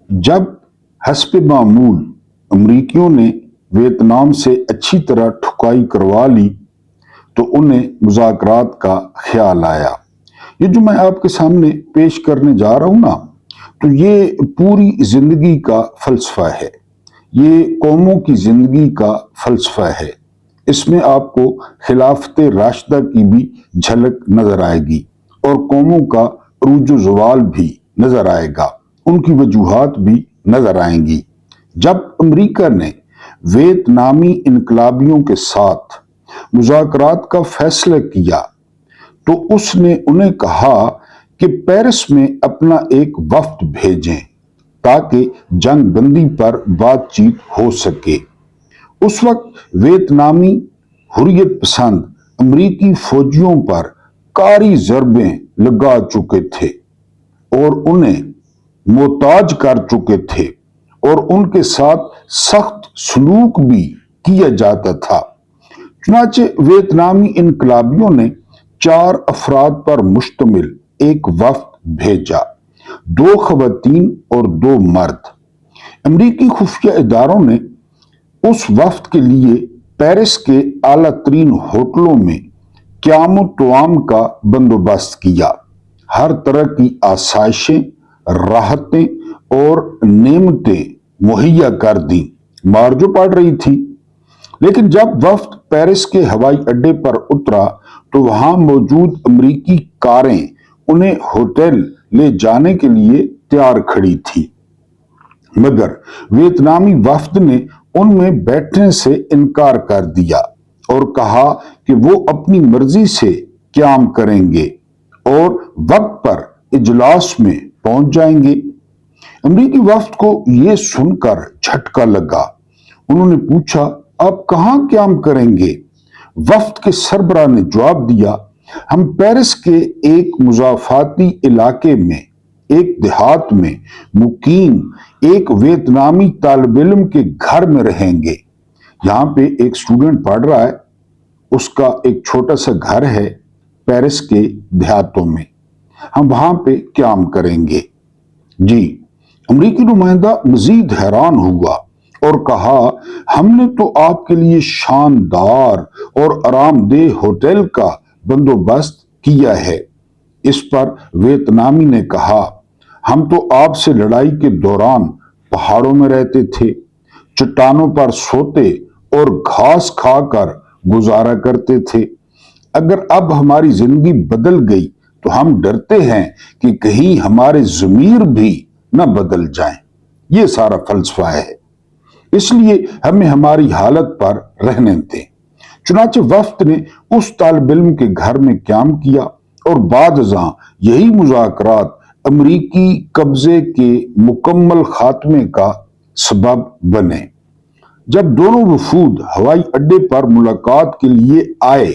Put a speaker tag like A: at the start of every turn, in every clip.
A: जब हस्ब मामूल अमरीकियों ने वियतनाम से अच्छी तरह ठुकाई करवा ली तो उन्हें मुज़ाकरात का ख्याल आया। ये जो मैं आपके सामने पेश करने जा रहा हूं ना, तो ये पूरी जिंदगी का फलसफा है, ये कौमों की जिंदगी का फलसफा है। इसमें आपको खिलाफत राशिदा की भी झलक नजर आएगी और कौमों का अरूज ज़वाल भी नजर आएगा, उनकी वजूहात भी नजर आएंगी। जब अमेरिका ने वियतनामी इनकलाबियों के साथ मुज़ाकरात का फैसला किया तो उसने उन्हें कहा कि पेरिस में अपना एक वफ्द भेजें ताकि जंग बंदी पर बातचीत हो सके। उस वक्त वियतनामी हुर्रियत पसंद अमरीकी फौजियों पर कारी ज़रबें लगा चुके थे और उन्हें मोहताज कर चुके थे और उनके साथ सख्त सलूक भी किया जाता था। चुनाचे वियतनामी इनकलाबियों ने 4 अफराद पर मुश्तमिल एक वफ्द भेजा, 2 खवातीन और 2 मर्द। अमरीकी खुफिया इदारों ने उस वफ्द के लिए पेरिस के आला तरीन होटलों में क़याम तवाम का बंदोबस्त किया। हर तरह की आसाइशें, राहतें और नेमतें मुहैया कर दी। मार जो पड़ रही थी। लेकिन जब वफ्द पेरिस के हवाई अड्डे पर उतरा तो वहां मौजूद अमरीकी कारें उन्हें होटल ले जाने के लिए तैयार खड़ी थी, मगर वियतनामी वफ्द ने उनमें बैठने से इनकार कर दिया और कहा कि वो अपनी मर्जी से क़याम करेंगे और वक्त पर इजलास में पहुंच जाएंगे। अमरीकी वफ्द को यह सुनकर झटका लगा। उन्होंने पूछा, आप कहां क़याम करेंगे? वफ्द के सरबराह ने जवाब दिया, हम पेरिस के एक मुज़ाफ़ाती इलाके में एक देहात में मुकीम एक वियतनामी तालिब इल्म के घर में रहेंगे। यहाँ पे एक स्टूडेंट पढ़ रहा है, उसका एक छोटा सा घर है पेरिस के देहातों में, हम वहां पे क़याम करेंगे। जी, अमरीकी नुमाइंदा मजीद हैरान हुआ और कहा, हमने तो आपके लिए शानदार और आरामदेह होटल का बंदोबस्त किया है। इस पर वियतनामी ने कहा, हम तो आपसे लड़ाई के दौरान पहाड़ों में रहते थे, चट्टानों पर सोते और घास खाकर गुजारा करते थे। अगर अब हमारी जिंदगी बदल गई तो हम डरते हैं कि कहीं हमारे ज़मीर भी न बदल जाएं। ये सारा फलसफा है, इसलिए हमें हमारी हालत पर रहने दें। चुनाचे वफ्द ने उस तालिब इल्म के घर में क़याम किया और बादशाह यही मुज़ाकरात अमरीकी कब्जे के मुकम्मल खात्मे का सबब बने। जब दोनों वफूद हवाई अड्डे पर मुलाकात के लिए आए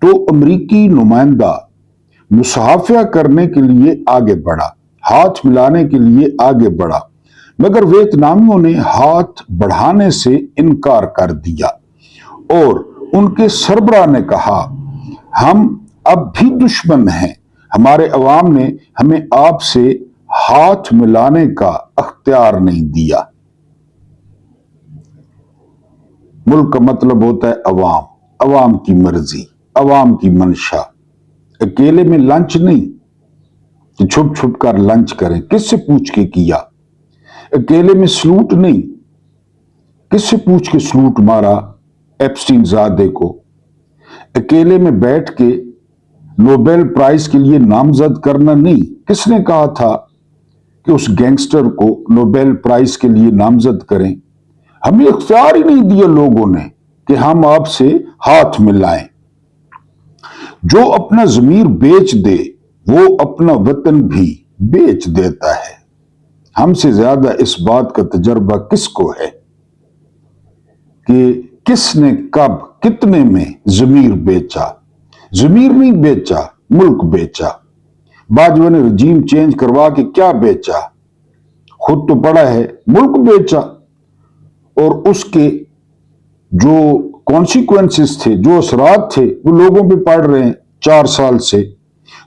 A: तो अमरीकी नुमाइंदा मुसाफिया करने के लिए आगे बढ़ा, हाथ मिलाने के लिए आगे बढ़ा, मगर वियतनामियों ने हाथ बढ़ाने से इनकार कर दिया और उनके सरबराह ने कहा, हम अब भी दुश्मन हैं, हमारे अवाम ने हमें आपसे हाथ मिलाने का अख्तियार नहीं दिया। मुल्क का मतलब होता है अवाम, अवाम की मर्जी, अवाम की मंशा। अकेले में लंच नहीं कि छुप छुप कर लंच करें, किससे पूछ के किया। अकेले में सलूट नहीं, किससे पूछ के सलूट मारा एप्स्टीन ज़ादे को। अकेले में बैठ के नोबेल प्राइज के लिए नामजद करना नहीं, किसने कहा था कि उस गैंगस्टर को नोबेल प्राइज के लिए नामजद करें। हमें इख्तियार ही नहीं दिया लोगों ने कि हम आपसे हाथ मिलाएं। जो अपना ज़मीर बेच दे वो अपना वतन भी बेच देता है। हमसे ज्यादा इस बात का तजर्बा किसको है कि किसने कब कितने में ज़मीर बेचा। ज़मीर नहीं बेचा, मुल्क बेचा। बाजवा ने रजीम चेंज करवा के क्या बेचा? खुद तो पड़ा है, मुल्क बेचा। और उसके जो कॉन्सिक्वेंसेस थे, जो असरात थे, वो लोगों पे पड़ रहे हैं 4 साल से।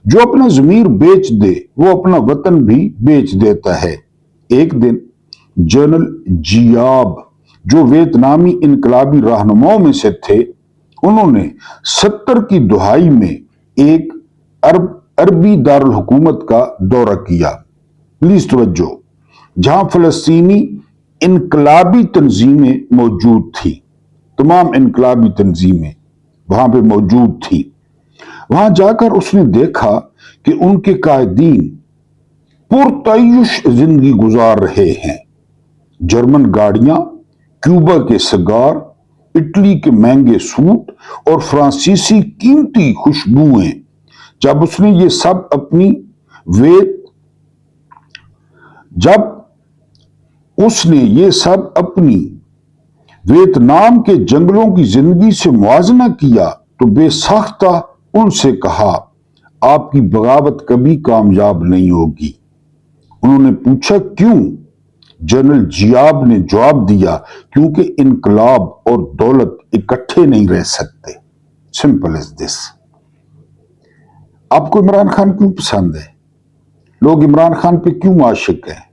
A: जो अपना ज़मीर बेच दे वो अपना वतन भी बेच देता है। एक दिन जनरल जियाब, जो वियतनामी इनकलाबी रहनुमाओं में से थे, उन्होंने 70 की दुहाई में एक अरबी दारुल हुकूमत का दौरा किया। प्लीज तवज्जो, जहां फलस्तीनी इनकलाबी तंजीमें मौजूद थी, तमाम इनकलाबी तंजीमें वहां पे मौजूद थी। वहां जाकर उसने देखा कि उनके कायदीन पुरतयुश जिंदगी गुजार रहे हैं। जर्मन गाड़ियां, क्यूबा के सिगार, इटली के महंगे सूट और फ्रांसीसी कीमती खुशबुएं। जब उसने ये सब अपनी वियतनाम के जंगलों की जिंदगी से मुआवजा किया तो बेसाख्ता उनसे कहा, आपकी बगावत कभी कामयाब नहीं होगी। उन्होंने पूछा क्यों? जनरल जियाब ने जवाब दिया, क्योंकि इनकलाब और दौलत इकट्ठे नहीं रह सकते। Simple as this. आपको इमरान खान क्यों पसंद है? लोग इमरान खान पे क्यों आशिक हैं?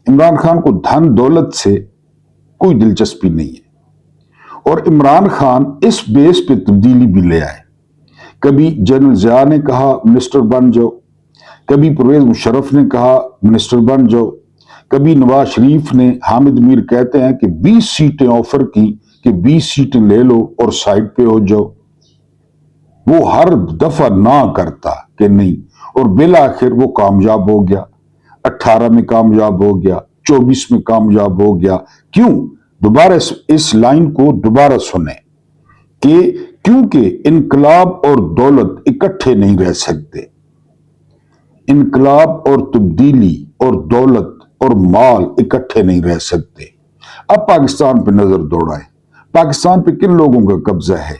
A: इमरान खान को धन दौलत से कोई दिलचस्पी नहीं है, और इमरान खान इस बेस पे तब्दीली भी ले आए। कभी जनरल जिया ने कहा मिनिस्टर बन जाओ, कभी परवेज मुशर्रफ ने कहा मिनिस्टर बन जाओ, कभी नवाज शरीफ ने, हामिद मीर कहते हैं कि 20 सीटें ऑफर की कि 20 सीटें ले लो और साइड पे हो जाओ। वो हर दफा ना करता कि नहीं, और बिल आखिर वो कामयाब हो गया। 18 में कामयाब हो गया, 24 में कामयाब हो गया। क्यों? दोबारा इस लाइन को दोबारा सुने कि क्योंकि इनकलाब और दौलत इकट्ठे नहीं रह सकते। इनकलाब और तब्दीली और दौलत और माल इकट्ठे नहीं रह सकते। अब पाकिस्तान पे नजर दौड़ाएं। पाकिस्तान पे किन लोगों का कब्जा है?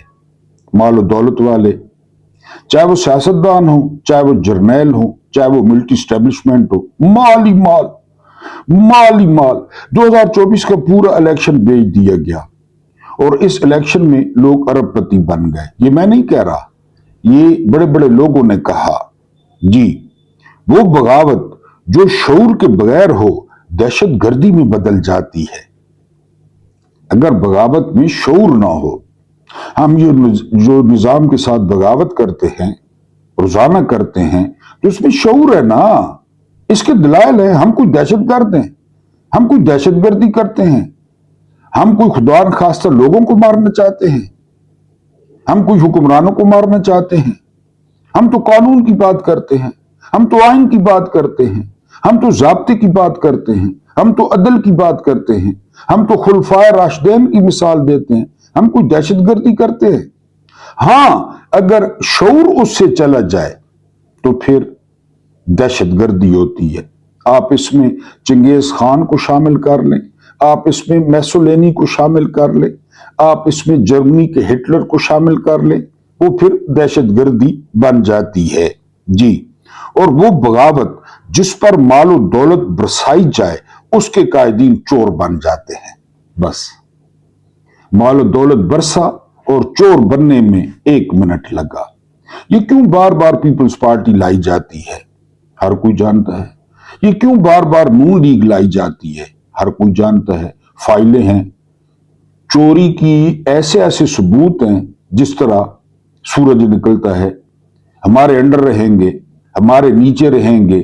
A: माल और दौलत वाले, चाहे वो सियासतदान हो, चाहे वो जर्नैल हो, चाहे वो मिलिट्री स्टैब्लिशमेंट हो, माल ही माल, माल ही माल। 2024 का पूरा इलेक्शन बेच दिया गया और इस इलेक्शन में लोग अरबपति बन गए। ये मैं नहीं कह रहा, ये बड़े बड़े लोगों ने कहा। जी, वो बगावत जो शऊर के बगैर हो दहशत गर्दी में बदल जाती है। अगर बगावत में शऊर ना हो, हम ये जो निजाम के साथ बगावत करते हैं, रोजाना करते हैं, तो इसमें शऊर है ना, इसके दलाइल है। हम कोई दहशतगर्द हैं, हम कोई दहशतगर्दी करते हैं, हम कोई खुदा न खास्ता लोगों को मारना चाहते हैं, हम कोई हुक्मरानों को मारना चाहते हैं। हम तो कानून की बात करते हैं, हम तो आइन की बात करते हैं, हम तो ज़ाब्ते की बात करते हैं, हम तो अदल की बात करते हैं, हम तो खुलफाए राशिदैन की मिसाल देते हैं। हम कोई दहशतगर्दी करते हैं? हाँ, अगर शऊर उससे चला जाए तो फिर दहशतगर्दी होती है। आप इसमें चंगेज खान को शामिल कर लें, आप इसमें मैसोलेनी को शामिल कर लें, आप इसमें जर्मनी के हिटलर को शामिल कर लें, वो फिर दहशतगर्दी बन जाती है। जी, और वो बगावत जिस पर मालो दौलत बरसाई जाए उसके कायदीन चोर बन जाते हैं। बस मालो दौलत बरसा और चोर बनने में 1 मिनट लगा। ये क्यों बार बार पीपल्स पार्टी लाई जाती है? हर कोई जानता है। ये क्यों बार बार नून लीग लाई जाती है? हर कोई जानता है। फाइलें हैं, चोरी की ऐसे ऐसे सबूत हैं, जिस तरह सूरज निकलता है। हमारे अंडर रहेंगे, हमारे नीचे रहेंगे।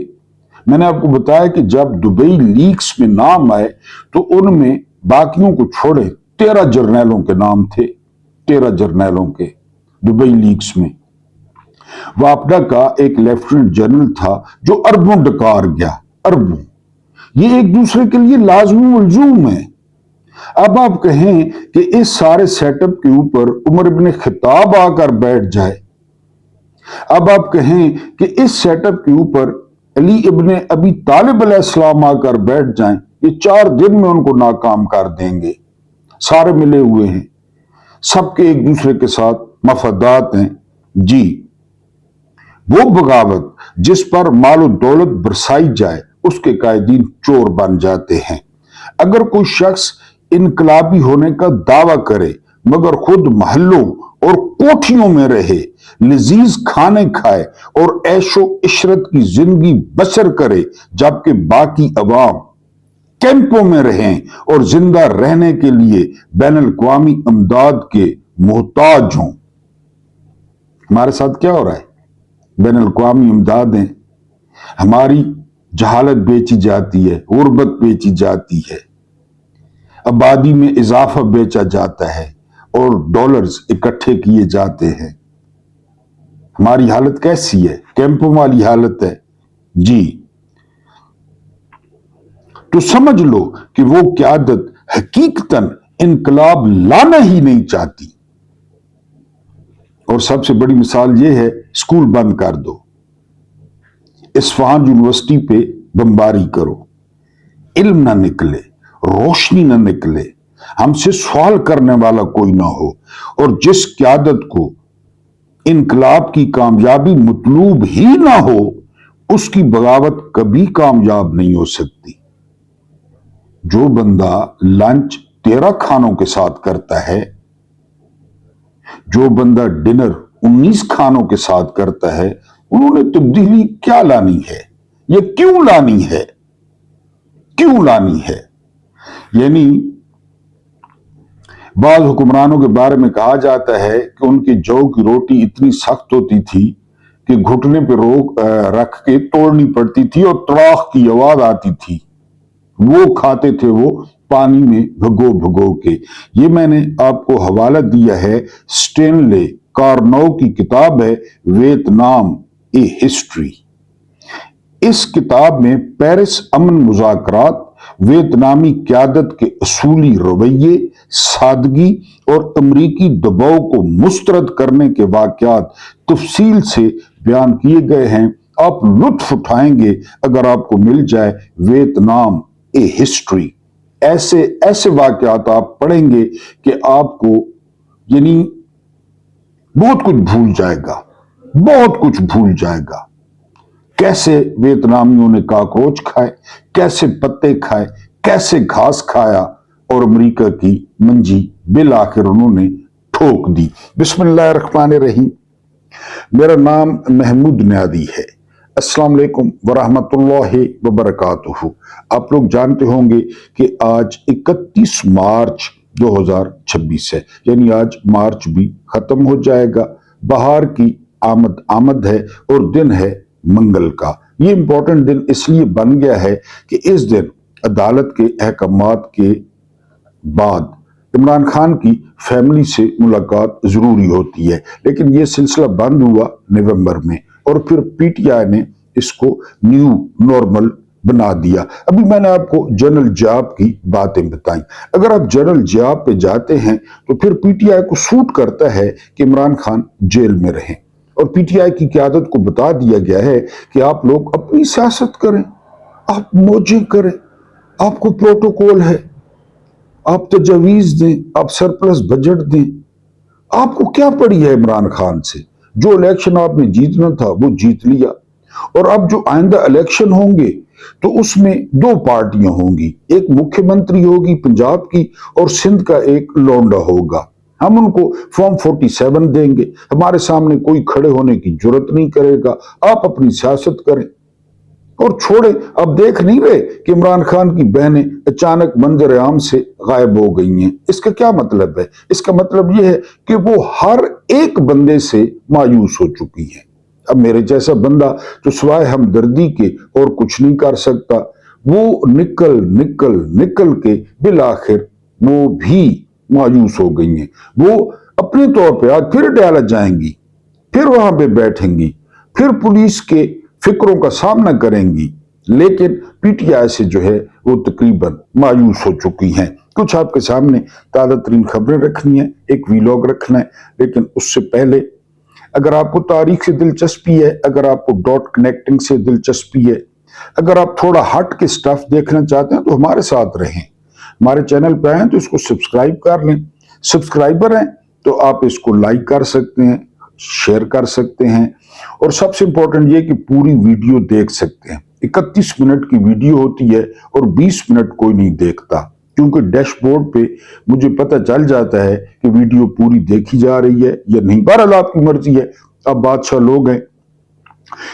A: मैंने आपको बताया कि जब दुबई लीक्स में नाम आए तो उनमें बाकियों को छोड़े 13 जर्नैलों के नाम थे। 13 जर्नैलों के दुबई लीक्स में। वापडा का एक लेफ्टिनेंट जनरल था जो अरबों डकार गया, अरबों। ये एक दूसरे के लिए लाजमी मुलजूम है। अब आप कहें कि इस सारे सेटअप के ऊपर उमर इब्न खिताब आकर बैठ जाए, अब आप कहें कि इस सेटअप के ऊपर अली इब्ने अबी तालिब अलैहिस्सलाम आकर बैठ जाएं, ये 4 दिन में उनको नाकाम कर देंगे। सारे मिले हुए हैं, सबके एक दूसरे के साथ मफादात हैं। जी, वो बगावत जिस पर मालो दौलत बरसाई जाए उसके कायदीन चोर बन जाते हैं। अगर कोई शख्स इनकलाबी होने का दावा करे मगर खुद महलों और कोठियों में रहे, लजीज खाने खाए और ऐशो इशरत की जिंदगी बसर करे, जबकि बाकी अवाम कैंपों में रहें और जिंदा रहने के लिए बैन अल-अक़वामी इमदाद के मोहताज हों। हमारे साथ क्या हो रहा है? बैन अल-अक़वामी इमदादें, हमारी जहालत बेची जाती है, गुर्बत बेची जाती है, आबादी में इजाफा बेचा जाता है और डॉलर्स इकट्ठे किए जाते हैं। हमारी हालत कैसी है? कैंपों वाली हालत है जी। तो समझ लो कि वो क़यादत हकीकतन इनकलाब लाना ही नहीं चाहती। और सबसे बड़ी मिसाल ये है, स्कूल बंद कर दो, इस्फहान यूनिवर्सिटी पे बमबारी करो, इल्म ना निकले, रोशनी ना निकले, हमसे सवाल करने वाला कोई ना हो, और जिस क़यादत को इनकलाब की कामयाबी मतलूब ही ना हो, उसकी बगावत कभी कामयाब नहीं हो सकती। जो बंदा लंच 13 खानों के साथ करता है, जो बंदा डिनर 19 खानों के साथ करता है, उन्होंने तब्दीली क्या लानी है? ये क्यों लानी है? क्यों लानी है? यानी बाज हुक्मरानों के बारे में कहा जाता है कि उनकी जौ की रोटी इतनी सख्त होती थी कि घुटने पे रख के तोड़नी पड़ती थी और तड़ाख की आवाज आती थी। वो खाते थे वो पानी में भिगो भिगो के। ये मैंने आपको हवाला दिया है, स्टेनले कार्नो की किताब है वियतनाम ए हिस्ट्री। इस किताब में पेरिस अमन मुज़ाकरात, वियतनामी क़यादत के असूली रवैये, सादगी और अमरीकी दबाव को मुस्तरद करने के वाक़यात तफसील से बयान किए गए हैं। आप लुत्फ उठाएंगे अगर आपको मिल जाए वियतनाम ए हिस्ट्री। ऐसे ऐसे वाक़यात आप पढ़ेंगे कि आपको यानी बहुत कुछ भूल जाएगा, बहुत कुछ भूल जाएगा। कैसे वियतनामियों ने काकरोच खाए, कैसे पत्ते खाए, कैसे घास खाया, और अमेरिका की मंजी बिल आखिर उन्होंने ठोक दी। बिस्मिल्लाहिर्रहमानिर्रहीम। मेरा नाम महमूद नियादी है। अस्सलाम वालेकुम वरहमतुल्लाहि वबरकातुहू। आप लोग जानते होंगे कि आज 31 मार्च 2026 है, यानी आज मार्च भी खत्म हो जाएगा। बाहर की आमद है और दिन है मंगल का। ये इंपॉर्टेंट दिन इसलिए बन गया है कि इस दिन अदालत के अहकामात के बाद इमरान खान की फैमिली से मुलाकात जरूरी होती है, लेकिन यह सिलसिला बंद हुआ नवंबर में और फिर पीटीआई ने इसको न्यू नॉर्मल बना दिया। अभी मैंने आपको जनरल जियाब की बातें बताई। अगर आप जनरल जियाब पे जाते हैं तो फिर पीटीआई को सूट करता है कि इमरान खान जेल में रहें, और पीटीआई की क़यादत को बता दिया गया है कि आप लोग अपनी सियासत करें, आप मौजें करें, आपको प्रोटोकॉल है, आप तजवीज़ दें, आप सरप्लस बजट दें। आपको क्या पड़ी है इमरान खान से? जो इलेक्शन आपने जीतना था वो जीत लिया, और अब जो आइंदा इलेक्शन होंगे तो उसमें दो पार्टियां होंगी, एक मुख्यमंत्री होगी पंजाब की और सिंध का एक लौंडा होगा। हम उनको फॉर्म 47 देंगे, हमारे सामने कोई खड़े होने की जरूरत नहीं करेगा। आप अपनी सियासत करें और छोड़े। अब देख नहीं रहे कि इमरान खान की बहनें अचानक मंजर आम से गायब हो गई हैं। इसका क्या मतलब है? इसका मतलब यह है कि वो हर एक बंदे से मायूस हो चुकी हैं। अब मेरे जैसा बंदा जो सिवाय हमदर्दी के और कुछ नहीं कर सकता, वो निकल निकल निकल के बिल आखिर वो भी मायूस हो गई हैं। वो अपने तौर पे आज फिर डाला जाएंगी, फिर वहां पे बैठेंगी, फिर पुलिस के फिक्रों का सामना करेंगी, लेकिन पीटीआई से जो है वो तकरीबन मायूस हो चुकी हैं। कुछ आपके सामने ताज़ा तरीन खबरें रखनी है, एक वीलॉग रखना है, लेकिन उससे पहले अगर आपको तारीख से दिलचस्पी है, अगर आपको डॉट कनेक्टिंग से दिलचस्पी है, अगर आप थोड़ा हट के स्टफ देखना चाहते हैं तो हमारे साथ रहें। हमारे चैनल पे आए तो इसको सब्सक्राइब कर लें। सब्सक्राइबर हैं तो आप इसको लाइक कर सकते हैं, शेयर कर सकते हैं, और सबसे इंपॉर्टेंट ये कि पूरी वीडियो देख सकते हैं। 31 मिनट की वीडियो होती है और 20 मिनट कोई नहीं देखता, क्योंकि डैशबोर्ड पे मुझे पता चल जाता है कि वीडियो पूरी देखी जा रही है या नहीं। बहरहाल आपकी मर्जी है, आप बादशाह लोग हैं,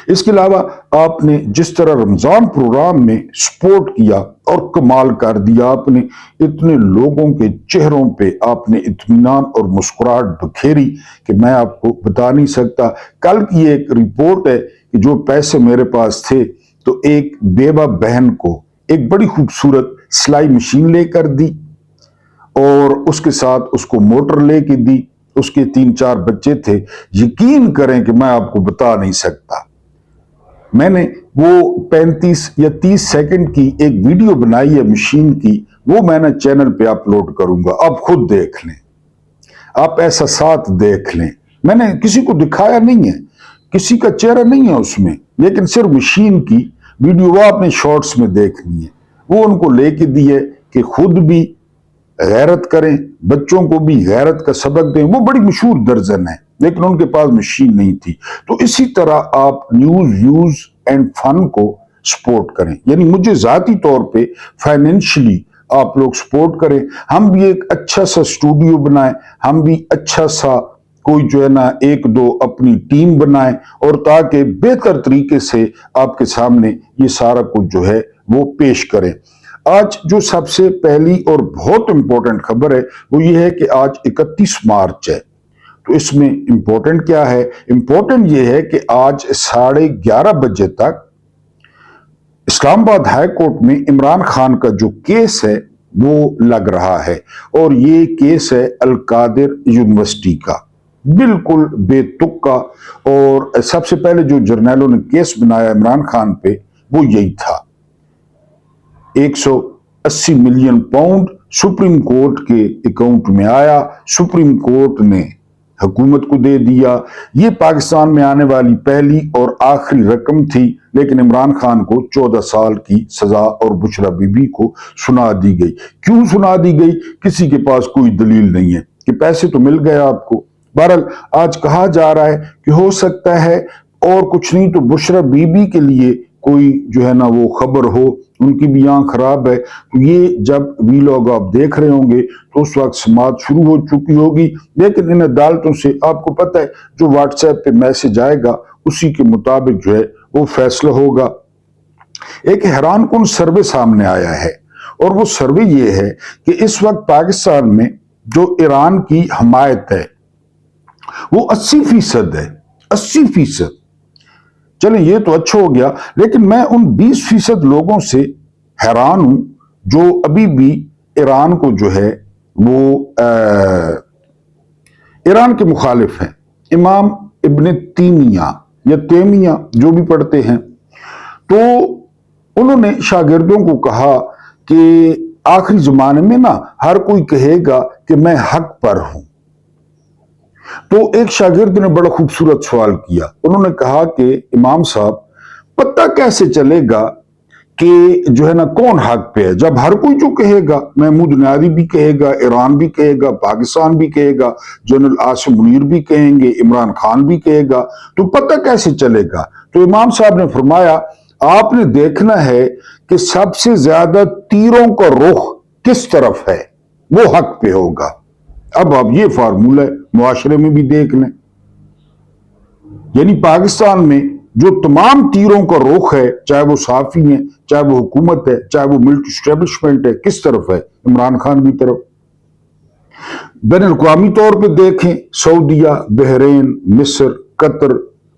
A: اس کے علاوہ آپ نے جس طرح رمضان پروگرام میں سپورٹ کیا اور کمال کر دیا، آپ نے اتنے لوگوں کے چہروں پہ آپ نے اطمینان اور مسکراہٹ بکھیری کہ میں آپ کو بتا نہیں سکتا۔ کل کی ایک رپورٹ ہے کہ جو پیسے میرے پاس تھے تو ایک بیوہ بہن کو ایک بڑی خوبصورت سلائی مشین لے کر دی اور اس کے ساتھ اس کو موٹر لے کے دی۔ اس کے 3-4 بچے تھے۔ یقین کریں کہ میں آپ کو بتا نہیں سکتا، میں نے وہ 35 یا 30 سیکنڈ کی ایک ویڈیو بنائی ہے مشین کی، وہ میں نے چینل پہ اپلوڈ کروں گا، آپ خود دیکھ لیں، آپ احساسات دیکھ لیں۔ میں نے کسی کو دکھایا نہیں ہے، کسی کا چہرہ نہیں ہے اس میں، لیکن صرف مشین کی ویڈیو وہ آپ نے شارٹس میں دیکھنی ہے۔ وہ ان کو لے کے دی ہے کہ خود بھی غیرت کریں، بچوں کو بھی غیرت کا سبق دیں۔ وہ بڑی مشہور درزن ہے، لیکن ان کے پاس مشین نہیں تھی۔ تو اسی طرح آپ نیوز ویوز اینڈ فن کو سپورٹ کریں، یعنی مجھے ذاتی طور پہ فائنینشلی آپ لوگ سپورٹ کریں، ہم بھی ایک اچھا سا اسٹوڈیو بنائیں، ہم بھی اچھا سا کوئی جو ہے نا 1-2 اپنی ٹیم بنائیں، اور تاکہ بہتر طریقے سے آپ کے سامنے یہ سارا کچھ جو ہے وہ پیش کریں۔ آج جو سب سے پہلی اور بہت امپورٹنٹ خبر ہے وہ یہ ہے کہ آج 31 مارچ ہے۔ تو اس میں امپورٹنٹ کیا ہے؟ امپورٹنٹ یہ ہے کہ آج 11:30 بجے تک اسلام آباد ہائی کورٹ میں عمران خان کا جو کیس ہے وہ لگ رہا ہے، اور یہ کیس ہے القادر یونیورسٹی کا، بالکل بے تکا۔ اور سب سے پہلے جو جرنیلوں نے کیس بنایا عمران خان پہ وہ یہی تھا۔ 180 ملین پاؤنڈ سپریم کورٹ کے اکاؤنٹ میں آیا، سپریم کورٹ نے حکومت کو دے دیا۔ یہ پاکستان میں آنے والی پہلی اور آخری رقم تھی، لیکن عمران خان کو 14 سال کی سزا اور بشرا بی بی کو سنا دی گئی۔ کیوں سنا دی گئی؟ کسی کے پاس کوئی دلیل نہیں ہے کہ پیسے تو مل گئے آپ کو۔ بہرحال آج کہا جا رہا ہے کہ ہو سکتا ہے اور کچھ نہیں تو بشرا بی بی کے لیے کوئی جو ہے نا وہ خبر ہو، ان کی بھی آنکھ خراب ہے۔ تو یہ جب ویلاگ آپ دیکھ رہے ہوں گے تو اس وقت سماعت شروع ہو چکی ہوگی، لیکن ان عدالتوں سے آپ کو پتہ ہے جو واٹس ایپ پہ میسج آئے گا اسی کے مطابق جو ہے وہ فیصلہ ہوگا۔ ایک حیران کن سروے سامنے آیا ہے، اور وہ سروے یہ ہے کہ اس وقت پاکستان میں جو ایران کی حمایت ہے وہ 80% ہے، 80%۔ چلیں یہ تو اچھا ہو گیا، لیکن میں ان 20% لوگوں سے حیران ہوں جو ابھی بھی ایران کو جو ہے وہ ایران کے مخالف ہیں۔ امام ابن تیمیہ یا تیمیہ جو بھی پڑھتے ہیں، تو انہوں نے شاگردوں کو کہا کہ آخری زمانے میں نا ہر کوئی کہے گا کہ میں حق پر ہوں۔ تو ایک شاگرد نے بڑا خوبصورت سوال کیا، انہوں نے کہا کہ امام صاحب پتہ کیسے چلے گا کہ جو ہے نا کون حق پہ ہے، جب ہر کوئی جو کہے گا، محمود نیاری بھی کہے گا، ایران بھی کہے گا، پاکستان بھی کہے گا، جنرل عاصم منیر بھی کہیں گے، عمران خان بھی کہے گا، تو پتہ کیسے چلے گا؟ تو امام صاحب نے فرمایا آپ نے دیکھنا ہے کہ سب سے زیادہ تیروں کا رخ کس طرف ہے، وہ حق پہ ہوگا۔ اب آپ یہ فارمولہ معاشرے میں بھی دیکھ لیں، یعنی پاکستان میں جو تمام تیروں کا رخ ہے، چاہے وہ صحافی ہیں، چاہے وہ حکومت ہے، چاہے وہ ملٹری اسٹیبلشمنٹ ہے، کس طرف ہے؟ عمران خان کی طرف۔ بین الاقوامی طور پہ دیکھیں، سعودیہ، بحرین، مصر، قطر،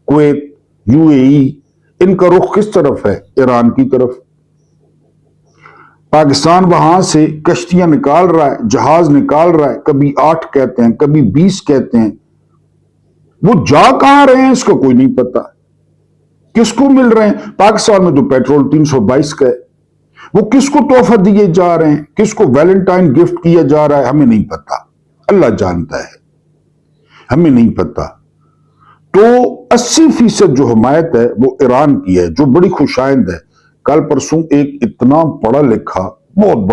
A: کویت، UAE، ان کا رخ کس طرف ہے؟ ایران کی طرف۔ پاکستان وہاں سے کشتیاں نکال رہا ہے، جہاز نکال رہا ہے، کبھی 8 کہتے ہیں، کبھی 20 کہتے ہیں، وہ جا کہاں رہے ہیں اس کا کوئی نہیں پتا، کس کو مل رہے ہیں؟ پاکستان میں تو پیٹرول 322 کا ہے، وہ کس کو تحفہ دیے جا رہے ہیں، کس کو ویلنٹائن گفٹ کیا جا رہا ہے، ہمیں نہیں پتا، اللہ جانتا ہے، ہمیں نہیں پتا۔ تو 80% جو حمایت ہے وہ ایران کی ہے، جو بڑی خوش آئند ہے۔ کل پرسوں ایک اتنا پڑھا لکھا بہت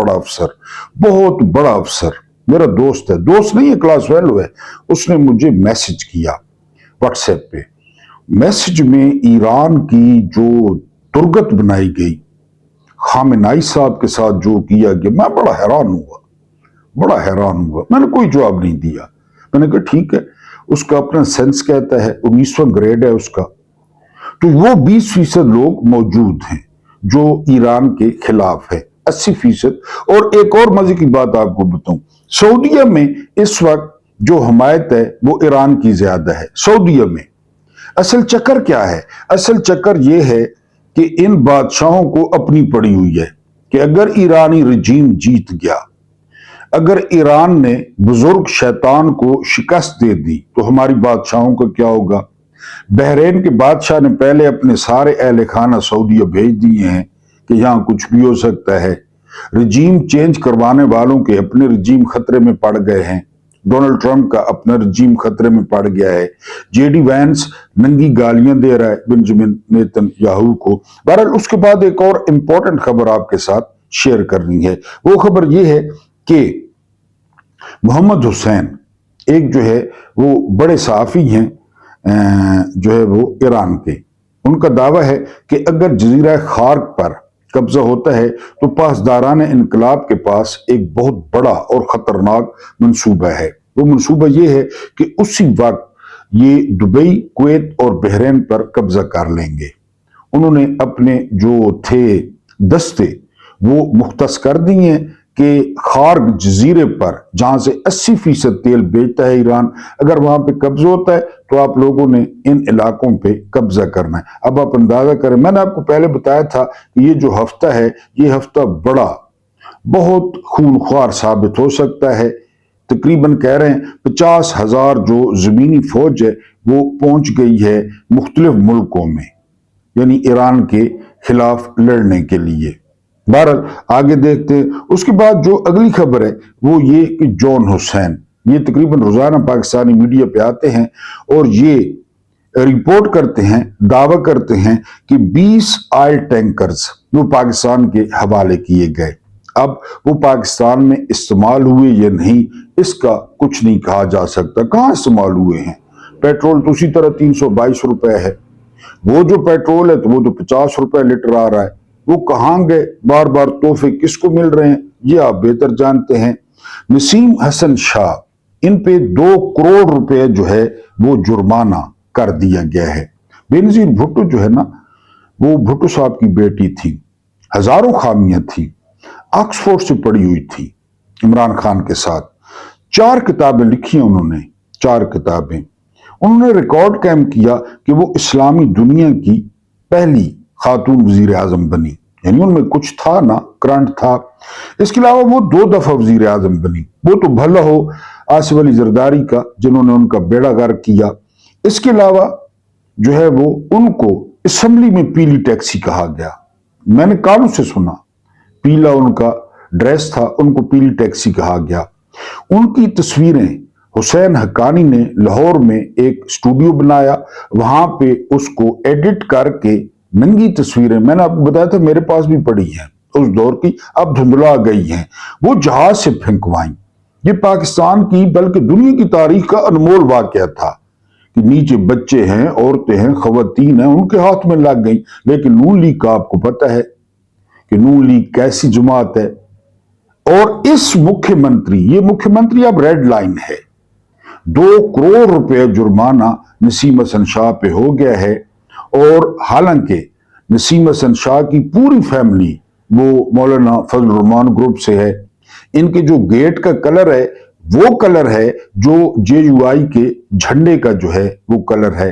A: بڑا افسر میرا دوست ہے، دوست نہیں ہے، کلاس فیلو ہے، اس نے مجھے میسج کیا واٹس ایپ پہ۔ میسج میں ایران کی جو ترگت بنائی گئی، خامنائی صاحب کے ساتھ جو کیا گیا، میں بڑا حیران ہوا۔ میں نے کوئی جواب نہیں دیا، میں نے کہا ٹھیک ہے، اس کا اپنا سینس کہتا ہے، 19واں گریڈ ہے اس کا۔ तो वो 20% लोग मौजूद हैं जो ईरान के खिलाफ है, 80%। और एक और मजे की बात आपको बताऊं, सऊदीया में इस वक्त जो हमायत है वो ईरान की ज्यादा है सऊदीया में। असल चक्कर क्या है? असल चक्कर ये है कि इन बादशाहों को अपनी पड़ी हुई है कि अगर ईरानी रजीम जीत गया, अगर ईरान ने बुजुर्ग शैतान को शिकस्त दे दी, तो हमारी बादशाहों का क्या होगा? बहरीन के बादशाह ने पहले अपने सारे अहल खाना सऊदीया भेज दिए हैं कि यहां कुछ भी हो सकता है। रजीम चेंज करवाने वालों के अपने रजीम खतरे में पड़ गए हैं। डोनाल्ड ट्रंप का अपना रजीम खतरे में पड़ गया है। जेडी वैंस नंगी गालियां दे रहा है बेंजामिन नेतन्याहू को। बहरहाल उसके बाद एक और इंपॉर्टेंट खबर आपके साथ शेयर करनी है। वो खबर ये है कि मोहम्मद हुसैन एक जो है वो बड़े सहाफी हैं, जो है वो ईरान के। उनका दावा है कि अगर जजीरा खार्क पर कब्जा होता है तो पासदारान इनकलाब के पास एक बहुत बड़ा और खतरनाक मंसूबा है। वो मंसूबा ये है कि उसी वक्त ये दुबई, कुवैत और बहरीन पर कब्जा कर लेंगे। उन्होंने अपने जो थे दस्ते वो मुख्तस कर दिए कि खार्क जजीरे पर, जहां से 80% तेल बेचता है ईरान, अगर वहां पे कब्जा होता है तो आप लोगों ने इन इलाकों पे कब्जा करना है। अब आप अंदाजा करें, मैंने आपको पहले बताया था कि ये जो हफ्ता है, ये हफ्ता बड़ा बहुत खूनख्वार साबित हो सकता है। तकरीबन कह रहे हैं 50,000 जो जमीनी फौज है वो पहुंच गई है मुख्तलिफ मुल्कों में, यानी ईरान के खिलाफ लड़ने के लिए। बहरहाल आगे देखते हैं। उसके बाद जो अगली खबर है वो ये कि जॉन हुसैन, ये तकरीबन रोजाना पाकिस्तानी मीडिया पे आते हैं और ये रिपोर्ट करते हैं, दावा करते हैं कि 20 ऑयल टैंकर्स वो पाकिस्तान के हवाले किए गए। अब वो पाकिस्तान में इस्तेमाल हुए या नहीं, इसका कुछ नहीं कहा जा सकता। कहां इस्तेमाल हुए हैं? पेट्रोल तो उसी तरह 322 रुपए है। वो जो पेट्रोल है तो वो तो 50 रुपए लीटर आ रहा है। वो कहां गए? बार बार तोहफे किसको मिल रहे हैं, ये आप बेहतर जानते हैं। नसीम हसन शाह, इन पे 2 करोड़ रुपए जो है वो जुर्माना कर दिया गया है। बेनजीर भुट्टो जो है ना, वो भुट्टो साहब की बेटी थी, हजारों खामियां थी, ऑक्सफोर्ड से पढ़ी हुई थी इमरान खान के साथ। 4 किताबें लिखी हैं उन्होंने, 4 किताबें। उन्होंने रिकॉर्ड कायम किया कि वो इस्लामी दुनिया की पहली खातून वजीर आजम बनी, यानी उनमें कुछ था ना, करंट था। इसके अलावा वो 2 दफा वजीर आजम बनी। वो तो भला हो आसिफ अली जरदारी का, जिन्होंने उनका बेड़ा गर्क किया। इसके अलावा जो है वो उनको असेंबली में पीली टैक्सी कहा गया। मैंने कानों से सुना, पीला उनका ड्रेस था, उनको पीली टैक्सी कहा गया। उनकी तस्वीरें हुसैन हक्कानी ने लाहौर में एक स्टूडियो बनाया, वहां पे उसको एडिट करके नंगी तस्वीरें, मैंने आपको बताया था मेरे पास भी पड़ी हैं उस दौर की, अब धुंधला गई हैं, वो जहाज से फेंकवाई। ये पाकिस्तान की बल्कि दुनिया की तारीख का अनमोल वाकया था कि नीचे बच्चे हैं, औरतें हैं, खवातीन हैं, उनके हाथ में लग गई। लेकिन नून लीग का आपको पता है कि नून लीग कैसी जमात है। और इस मुख्यमंत्री, ये मुख्यमंत्री अब रेड लाइन है। 2 करोड़ रुपए जुर्माना नसीम हसन शाह पे हो गया है। और हालांकि नसीम हसन शाह की पूरी फैमिली वो मौलाना फजल रहमान ग्रुप से है। इनके जो गेट का कलर है वो कलर है जो जेयूआई के झंडे का जो है वो कलर है।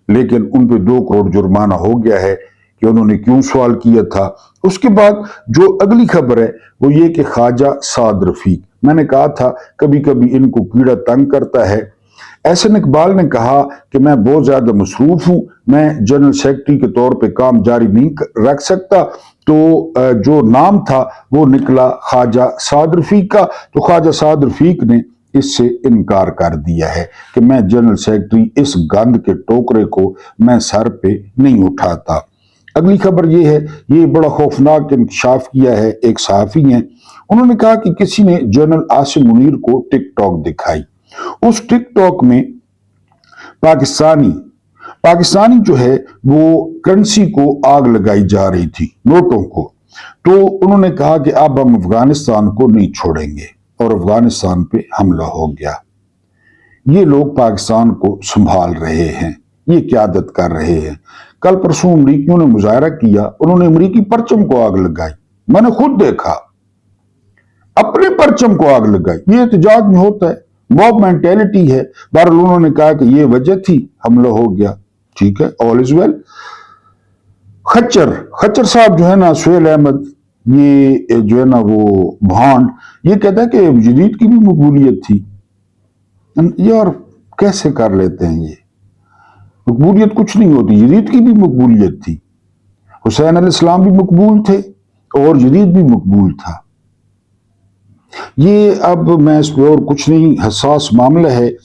A: लेकिन उन पे 2 करोड़ जुर्माना हो गया है कि उन्होंने क्यों सवाल किया था। उसके बाद जो अगली खबर है वो ये कि ख्वाजा साद रफीक, मैंने कहा था कभी कभी इनको कीड़ा तंग करता है। एहसन इकबाल ने कहा कि मैं बहुत ज्यादा मसरूफ हूं, मैं जनरल सेक्रेटरी के तौर पे काम जारी नहीं रख सकता। तो जो नाम था वो निकला ख्वाजा साद रफीक का। तो ख्वाजा साद रफीक ने इससे इनकार कर दिया है कि मैं जनरल सेक्रेटरी, इस गंद के टोकरे को मैं सर पे नहीं उठाता। अगली खबर ये है, ये बड़ा खौफनाक इंकशाफ किया है, एक सहाफी हैं, उन्होंने कहा कि किसी ने जनरल आसिम मुनीर को टिकटॉक दिखाई। उस टिकटॉक में पाकिस्तानी जो है वो करेंसी को आग लगाई जा रही थी, नोटों को। तो उन्होंने कहा कि अब हम अफगानिस्तान को नहीं छोड़ेंगे, और अफगानिस्तान पे हमला हो गया। ये लोग पाकिस्तान को संभाल रहे हैं, ये क़यादत कर रहे हैं। कल परसों अमरीकियों ने मुजाहरा किया, उन्होंने अमरीकी परचम को आग लगाई। मैंने खुद देखा, अपने परचम को आग लगाई। ये एहतजाज में होता है, मॉब मेंटेलिटी है। बहरहाल उन्होंने कहा कि ये वजह थी, हमला हो गया, ठीक है, ऑल इज वेल। खच्चर साहब जो है ना, सुहेल अहमद, ये जो है ना वो भांड, ये कहता है कि जदीद की भी मकबूलियत थी। यार कैसे कर लेते हैं ये? मकबूलियत कुछ नहीं होती, जदीद की भी मकबूलियत थी। हुसैन अलैहिस्सलाम भी मकबूल थे और जदीद भी मकबूल था। ये अब मैं इस पर और कुछ नहीं, हसास मामला है।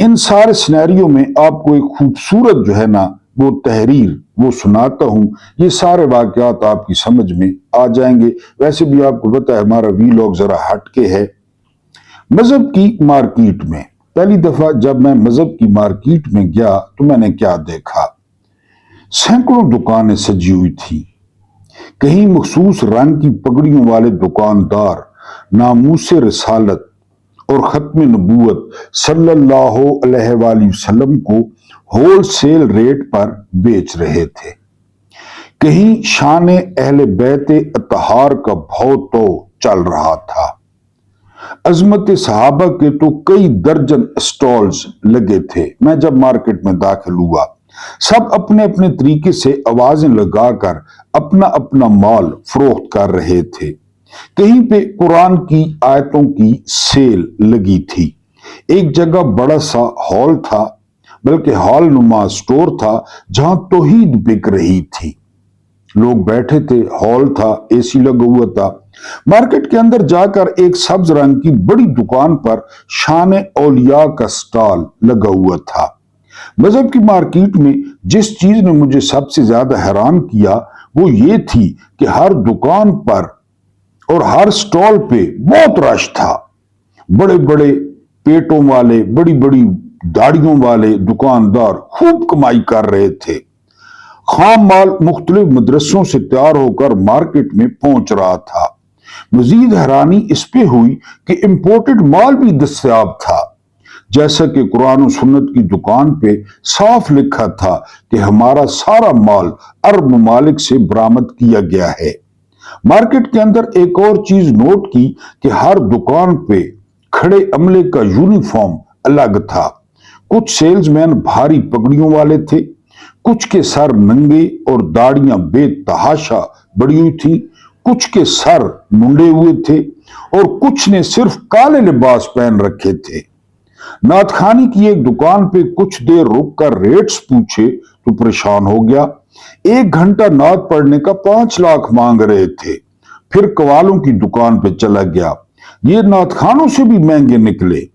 A: इन सारे सिनेरियो में आपको एक खूबसूरत जो है ना वो तहरीर वो सुनाता हूं, ये सारे वाकयात आपकी समझ में आ जाएंगे। वैसे भी आपको पता है हमारा वीलॉग जरा हटके है। मजहब की मार्केट में पहली दफा जब मैं मजहब की मार्केट में गया तो मैंने क्या देखा? सैकड़ों दुकानें सजी हुई थी। कहीं मखसूस रंग की पगड़ियों वाले दुकानदार नामूसे रिसालत और खत्म नबूवत सल्लल्लाहु अलैहि वसल्लम को होलसेल रेट पर बेच रहे थे। कहीं शान अहले बैत अतहार का भाव तो चल रहा था। अजमत सहाबा के तो कई दर्जन स्टॉल्स लगे थे। मैं जब मार्केट में दाखिल हुआ, सब अपने अपने तरीके से आवाजें लगाकर अपना अपना माल फरोख्त कर रहे थे। कहीं पे कुरान की आयतों की सेल लगी थी। एक जगह बड़ा सा हॉल था, बल्कि हॉल नुमा स्टोर था जहां तौहीद बिक रही थी। लोग बैठे थे, हॉल था, एसी लगा हुआ था। मार्केट के अंदर जाकर एक सब्ज रंग की बड़ी दुकान पर शान औलिया का स्टॉल लगा हुआ था। मजहब की मार्केट में जिस चीज ने मुझे सबसे ज्यादा हैरान किया वो ये थी कि हर दुकान पर और हर स्टॉल पे बहुत रश था। बड़े बड़े पेटों वाले, बड़ी बड़ी दाढ़ियों वाले दुकानदार खूब कमाई कर रहे थे। खाम माल मुख्तलिफ मदरसों से तैयार होकर मार्केट में पहुंच रहा था। मजीद हैरानी इस पे हुई कि इंपोर्टेड माल भी दस्तयाब था। जैसा कि कुरान और सुन्नत की दुकान पे साफ लिखा था कि हमारा सारा माल अरब ममालिक से बरामद किया गया है। मार्केट के अंदर एक और चीज नोट की कि हर दुकान पे खड़े अमले का यूनिफॉर्म अलग था। कुछ सेल्समैन भारी पगड़ियों वाले थे, कुछ के सर नंगे और दाढ़ियां बेतहाशा बड़ी हुई थी, कुछ के सर मुंडे हुए थे और कुछ ने सिर्फ काले लिबास पहन रखे थे। नाथखानी की एक दुकान पे कुछ देर रुककर रेट्स पूछे तो परेशान हो गया। 1 घंटा नात पढ़ने का 5 लाख मांग रहे थे। फिर कवालों की दुकान पे चला गया, ये नातखानों से भी महंगे निकले।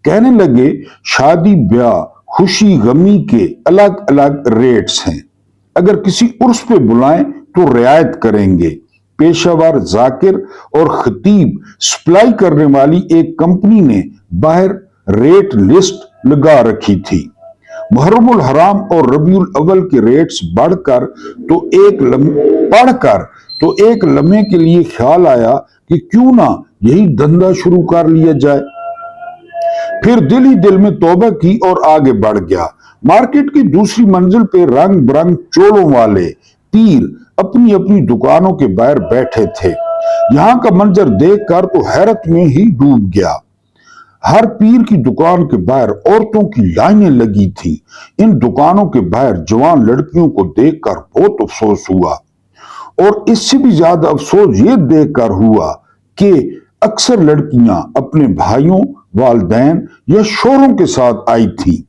A: कहने लगे शादी ब्याह खुशी गमी के अलग अलग रेट्स हैं, अगर किसी उर्स पे बुलाएं तो रियायत करेंगे। पेशावर जाकिर और खतीब सप्लाई करने वाली एक कंपनी ने बाहर रेट लिस्ट लगा रखी थी। मुहर्रमुल हराम और रबीउल अव्वल के रेट्स पढ़कर तो एक लम्हे के लिए ख्याल आया कि क्यों ना यही धंधा शुरू कर लिया जाए। फिर दिल ही दिल में तौबा की और आगे बढ़ गया। मार्केट की दूसरी मंजिल पे रंग बिरंग चोलों वाले पीर अपनी अपनी दुकानों के बाहर बैठे थे। यहां का मंजर देखकर तो हैरत में ही डूब गया। हर पीर की दुकान के बाहर औरतों की लाइनें लगी थी। इन दुकानों के बाहर जवान लड़कियों को देखकर बहुत अफसोस हुआ और इससे भी ज्यादा अफसोस ये देखकर हुआ कि अक्सर लड़कियां अपने भाइयों, वालिदैन या शोहरों के साथ आई थी।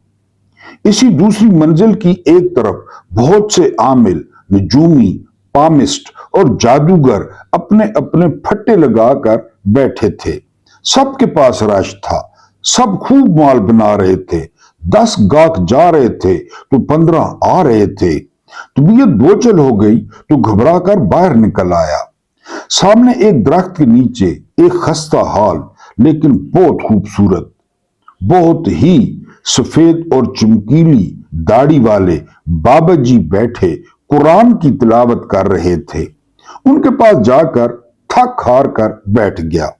A: इसी दूसरी मंजिल की एक तरफ बहुत से आमिल, नजूमी, पामिस्ट और जादूगर अपने अपने फट्टे लगाकर बैठे थे। सबके पास रश था, सब खूब माल बना रहे थे। 10 गाहक जा रहे थे तो 15 आ रहे थे। तबीयत बोझल हो गई तो घबराकर बाहर निकल आया। सामने एक दरख्त के नीचे एक खस्ता हाल लेकिन बहुत खूबसूरत, बहुत ही सफेद और चमकीली दाढ़ी वाले बाबा जी बैठे कुरान की तिलावत कर रहे थे। उनके पास जाकर थक हार कर बैठ गया।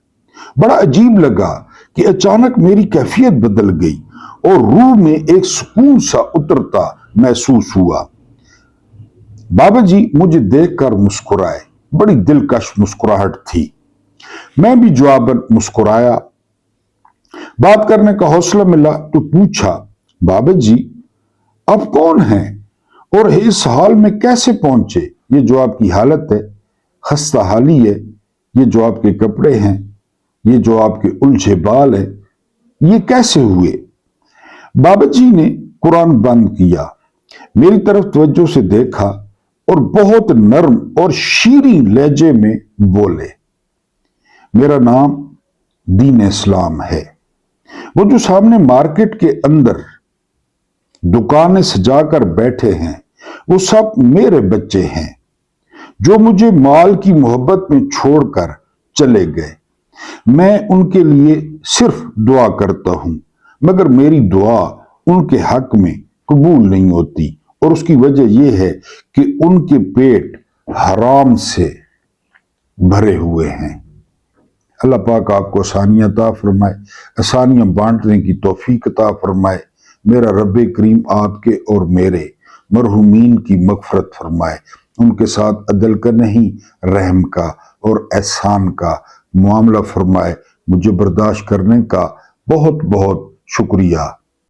A: बड़ा अजीब लगा कि अचानक मेरी कैफियत बदल गई और रूह में एक सुकून सा उतरता महसूस हुआ। बाबा जी मुझे देखकर मुस्कुराए। बड़ी दिलकश मुस्कुराहट थी। मैं भी जवाबन मुस्कुराया। बात करने का हौसला मिला तो पूछा, बाबा जी आप कौन हैं और इस हाल में कैसे पहुंचे? ये जो आपकी हालत है, खस्ता हाली है, ये जो आपके कपड़े हैं, ये जो आपके उलझे बाल है, ये कैसे हुए? बाबा जी ने कुरान बंद किया, मेरी तरफ तवज्जो से देखा और बहुत नर्म और शीरीं लहजे में बोले, मेरा नाम दीन इस्लाम है। वो जो सामने मार्केट के अंदर दुकानें सजाकर बैठे हैं, वो सब मेरे बच्चे हैं जो मुझे माल की मोहब्बत में छोड़कर चले गए। मैं उनके लिए सिर्फ दुआ करता हूं, मगर मेरी दुआ उनके हक में कबूल नहीं होती और उसकी वजह यह है कि उनके पेट हराम से भरे हुए हैं। अल्लाह पाक आपको आसानियां अता फरमाए, आसानियां बांटने की तौफीक अता फरमाए। मेरा रब करीम आपके और मेरे मरहुमीन की मगफरत फरमाए, उनके साथ अदल का नहीं रहम का और एहसान का मामला फरमाए। मुझे बर्दाश्त करने का बहुत बहुत शुक्रिया।